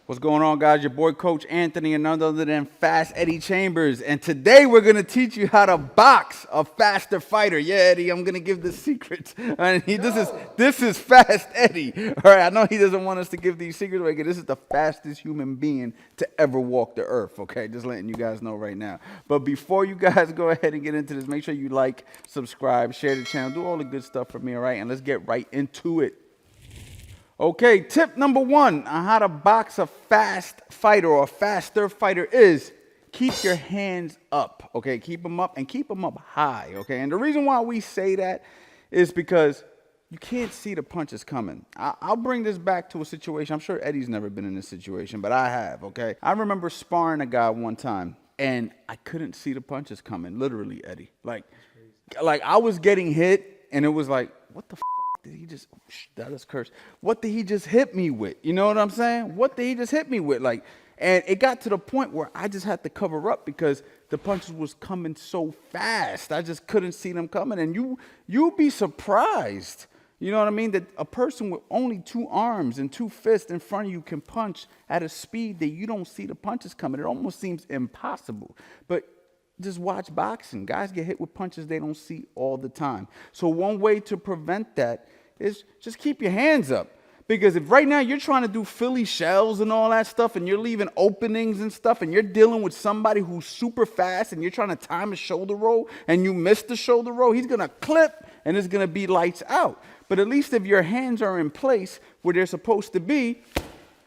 What's going on, guys? Your boy Coach Anthony and none other than Fast Eddie Chambers. And today we're going to teach you how to box a faster fighter. Yeah, Eddie, I'm going to give the secrets. This is Fast Eddie. All right, I know he doesn't want us to give these secrets away because this is the fastest human being to ever walk the earth, okay? Just letting you guys know right now. But before you guys go ahead and get into this, make sure you like, subscribe, share the channel, do all the good stuff for me, all right? And let's get right into it. Okay, tip number one on how to box a fast fighter or a faster fighter is keep your hands up, okay? Keep them up and keep them up high, okay? And the reason why we say that is because you can't see the punches coming. I'll bring this back to a situation. I'm sure Eddie's never been in this situation, but I have, okay? I remember sparring a guy one time, and I couldn't see the punches coming, literally, Eddie. Like I was getting hit, and it was like, what the did he just, that is cursed. What did he just hit me with? You know what I'm saying? What did he just hit me with? Like, and it got to the point where I just had to cover up because the punches was coming so fast. I just couldn't see them coming. And you'd be surprised, you know what I mean, that a person with only two arms and two fists in front of you can punch at a speed that you don't see the punches coming. It almost seems impossible. But just watch boxing. Guys get hit with punches they don't see all the time. So one way to prevent that is just keep your hands up. Because if right now you're trying to do Philly shells and all that stuff and you're leaving openings and stuff and you're dealing with somebody who's super fast and you're trying to time a shoulder roll and you miss the shoulder roll, he's going to clip and it's going to be lights out. But at least if your hands are in place where they're supposed to be,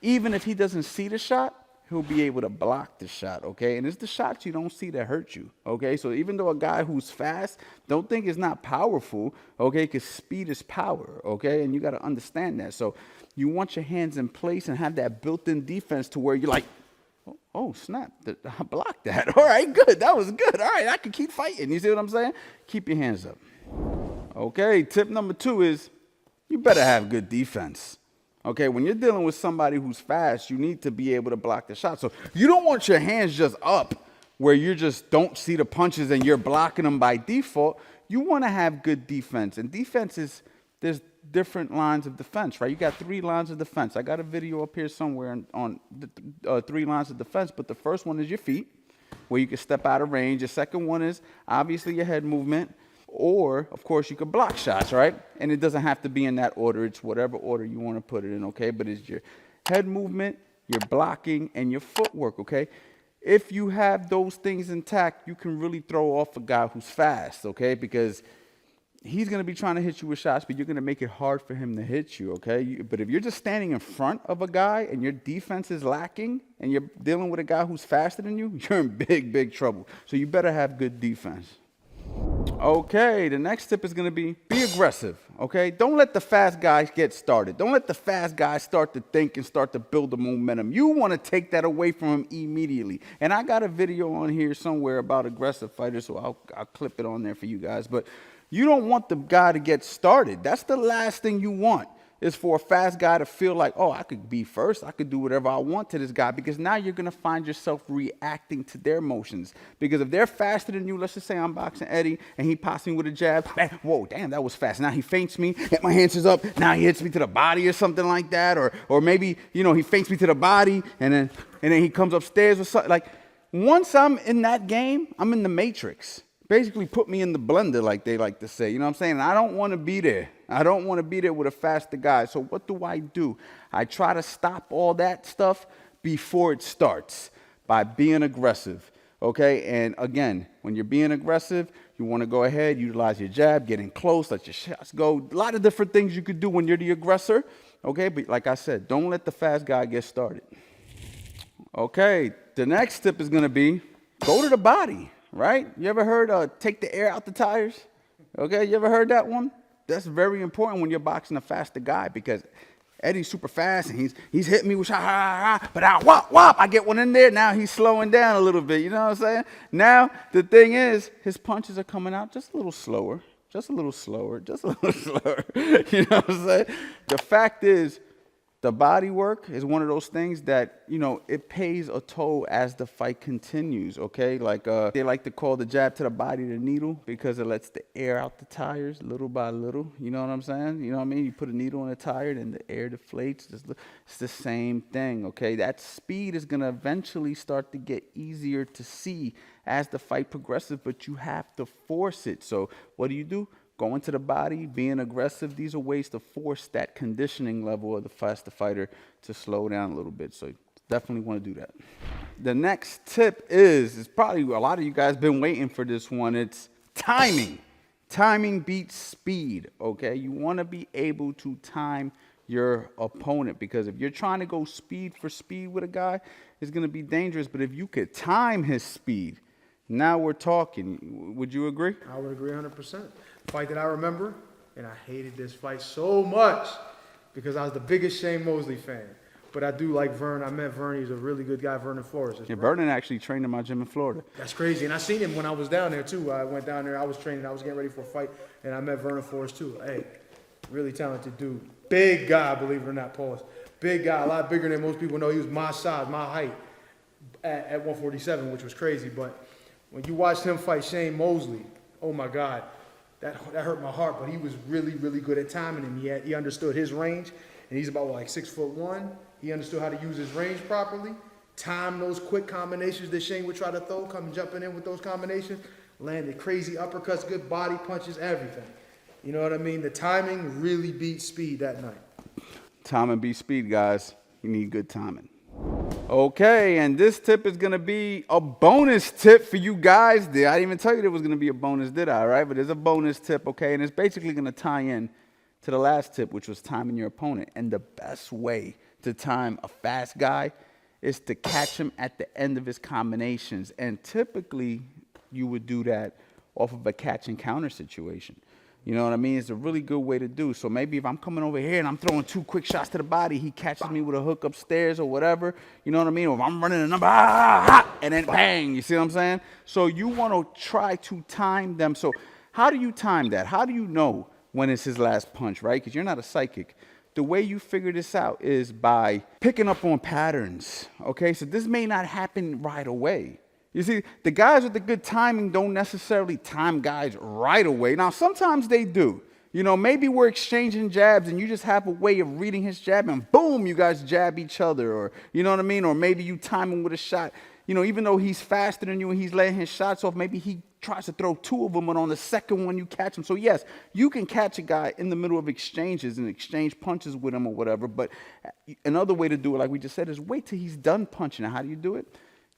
even if he doesn't see the shot, he'll be able to block the shot, okay? And it's the shots you don't see that hurt you, okay? So even though a guy who's fast, don't think it's not powerful, okay? Because speed is power, okay? And you got to understand that. So you want your hands in place and have that built-in defense to where you're like, oh, snap, I blocked that. All right, good. That was good. All right, I can keep fighting. You see what I'm saying? Keep your hands up. Okay, tip number two is you better have good defense. Okay, when you're dealing with somebody who's fast, you need to be able to block the shot. So you don't want your hands just up where you just don't see the punches and you're blocking them by default. You want to have good defense. And defense is, there's different lines of defense, right? You got 3 lines of defense. I got a video up here somewhere on the 3 lines of defense, but the first one is your feet, where you can step out of range. The second one is obviously your head movement. Or, of course, you could block shots, right? And it doesn't have to be in that order. It's whatever order you want to put it in, okay? But it's your head movement, your blocking, and your footwork, okay? If you have those things intact, you can really throw off a guy who's fast, okay? Because he's going to be trying to hit you with shots, but you're going to make it hard for him to hit you, okay? But if you're just standing in front of a guy and your defense is lacking and you're dealing with a guy who's faster than you, you're in big, big trouble. So you better have good defense. Okay, the next tip is going to be aggressive, okay? Don't let the fast guys get started. Don't let the fast guys start to think and start to build the momentum. You want to take that away from him immediately. And I got a video on here somewhere about aggressive fighters, so I'll clip it on there for you guys. But you don't want the guy to get started. That's the last thing you want, is for a fast guy to feel like, oh, I could be first. I could do whatever I want to this guy, because now you're going to find yourself reacting to their motions. Because if they're faster than you, let's just say I'm boxing Eddie and he pops me with a jab. Whoa, damn, that was fast. Now he feints me, and my hands is up. Now he hits me to the body or something like that. Or maybe, you know, he feints me to the body and then he comes upstairs or something. Like, once I'm in that game, I'm in the matrix. Basically put me in the blender, like they like to say. You know what I'm saying? And I don't want to be there. I don't want to be there with a faster guy. So what do? I try to stop all that stuff before it starts by being aggressive, okay? And again, when you're being aggressive, you want to go ahead, utilize your jab, get in close, let your shots go. A lot of different things you could do when you're the aggressor, okay? But like I said, don't let the fast guy get started. Okay, the next tip is going to be go to the body. Right? You ever heard take the air out the tires? Okay, you ever heard that one? That's very important when you're boxing a faster guy, because Eddie's super fast and he's hitting me with but I get one in there. Now he's slowing down a little bit. You know what I'm saying? Now the thing is, his punches are coming out just a little slower, just a little slower, just a little slower. You know what I'm saying? The fact is, The body work is one of those things that, you know, it pays a toll as the fight continues, okay? Like they like to call the jab to the body the needle because it lets the air out the tires little by little. You know what I'm saying? You know what I mean? You put a needle in a tire and the air deflates. It's the same thing, okay? That speed is going to eventually start to get easier to see as the fight progresses, but you have to force it. So what do? Go into the body, being aggressive. These are ways to force that conditioning level of the faster fighter to slow down a little bit. So definitely want to do that. The next tip is probably a lot of you guys been waiting for this one. It's timing. Timing beats speed, okay? You want to be able to time your opponent, because if you're trying to go speed for speed with a guy, it's going to be dangerous. But if you could time his speed, now we're talking. Would you agree? I would agree 100%. Fight that I remember, and I hated this fight so much because I was the biggest Shane Mosley fan. But I do like Vern. I met Vern. He's a really good guy, Vernon Flores. Yeah, Vernon actually trained in my gym in Florida. That's crazy. And I seen him when I was down there, too. I went down there. I was training. I was getting ready for a fight, and I met Vernon Flores, too. Hey, really talented dude. Big guy, believe it or not, pause. Big guy, a lot bigger than most people know. He was my size, my height at 147, which was crazy. But when you watched him fight Shane Mosley, oh, my God. That hurt my heart, but he was really, really good at timing him. He understood his range, and he's about like 6'1". He understood how to use his range properly, time those quick combinations that Shane would try to throw, come jumping in with those combinations, landed crazy uppercuts, good body punches, everything. You know what I mean? The timing really beat speed that night. Timing beats speed, guys. You need good timing. Okay, and this tip is going to be a bonus tip for you guys. I didn't even tell you there was going to be a bonus, did I? All right, but there's a bonus tip, okay? And it's basically going to tie in to the last tip, which was timing your opponent. And the best way to time a fast guy is to catch him at the end of his combinations. And typically, you would do that off of a catch and counter situation. You know what I mean? It's a really good way to do. So maybe if I'm coming over here and I'm throwing 2 quick shots to the body, he catches me with a hook upstairs or whatever. You know what I mean? Or if I'm running a number, and then bang, you see what I'm saying? So you want to try to time them. So how do you time that? How do you know when it's his last punch, right? Because you're not a psychic. The way you figure this out is by picking up on patterns, okay? So this may not happen right away. You see, the guys with the good timing don't necessarily time guys right away. Now, sometimes they do. You know, maybe we're exchanging jabs and you just have a way of reading his jab and boom, you guys jab each other, or, you know what I mean? Or maybe you time him with a shot. You know, even though he's faster than you and he's letting his shots off, maybe he tries to throw 2 of them, and on the second one you catch him. So yes, you can catch a guy in the middle of exchanges and exchange punches with him or whatever. But another way to do it, like we just said, is wait till he's done punching. Now, how do you do it?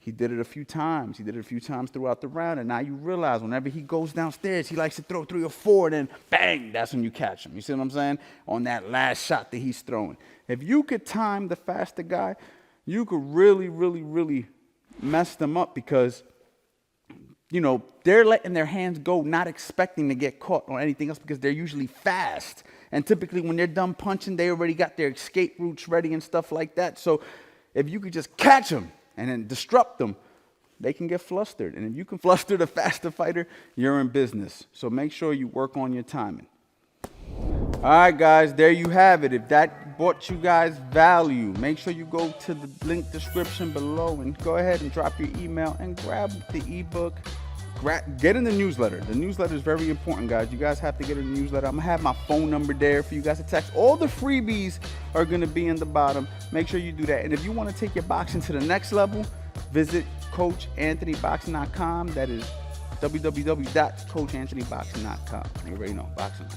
He did it a few times. He did it a few times throughout the round, and now you realize whenever he goes downstairs, he likes to throw 3 or 4, and then bang, that's when you catch him. You see what I'm saying? On that last shot that he's throwing. If you could time the faster guy, you could really, really, really mess them up, because, you know, they're letting their hands go, not expecting to get caught on anything else, because they're usually fast. And typically when they're done punching, they already got their escape routes ready and stuff like that. So if you could just catch them and then disrupt them, they can get flustered. And if you can fluster the faster fighter, you're in business. So make sure you work on your timing. All right, guys, there you have it. If that brought you guys value, make sure you go to the link description below and go ahead and drop your email and grab the ebook. Get in the newsletter. The newsletter is very important, guys. You guys have to get in the newsletter. I'm going to have my phone number there for you guys to text. All the freebies are going to be in the bottom. Make sure you do that. And if you want to take your boxing to the next level, visit coachanthonyboxing.com. That is www.coachanthonyboxing.com. You already know, boxing.